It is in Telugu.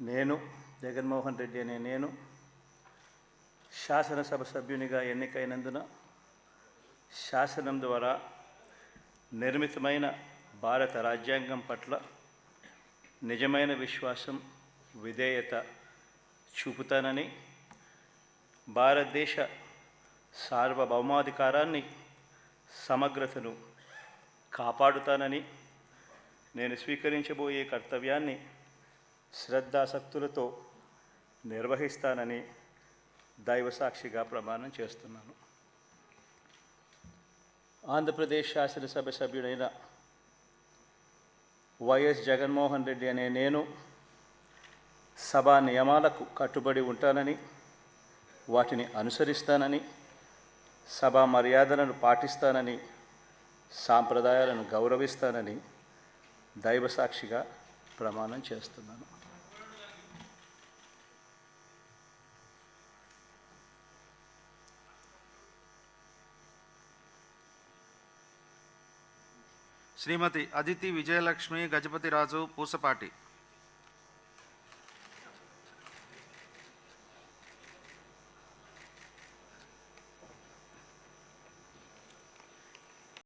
నేను జగన్మోహన్ రెడ్డి అనే నేను శాసనసభ సభ్యునిగా ఎన్నికైనందున శాసనం ద్వారా నిర్మితమైన భారత రాజ్యాంగం పట్ల నిజమైన విశ్వాసం విధేయత చూపుతానని, భారతదేశ సార్వభౌమాధికారాన్ని సమగ్రతను కాపాడుతానని, నేను స్వీకరించబోయే కర్తవ్యాన్ని శ్రద్ధాసక్తులతో నిర్వహిస్తానని దైవసాక్షిగా ప్రమాణం చేస్తున్నాను. ఆంధ్రప్రదేశ్ శాసనసభ సభ్యుడైన వైఎస్ జగన్మోహన్ రెడ్డి అనే నేను సభా నియమాలకు కట్టుబడి ఉంటానని, వాటిని అనుసరిస్తానని, సభా మర్యాదలను పాటిస్తానని, సాంప్రదాయాలను గౌరవిస్తానని దైవసాక్షిగా ప్రమాణం చేస్తున్నాను. శ్రీమతి అదితి విజయలక్ష్మి గజపతిరాజు పూసపాటి.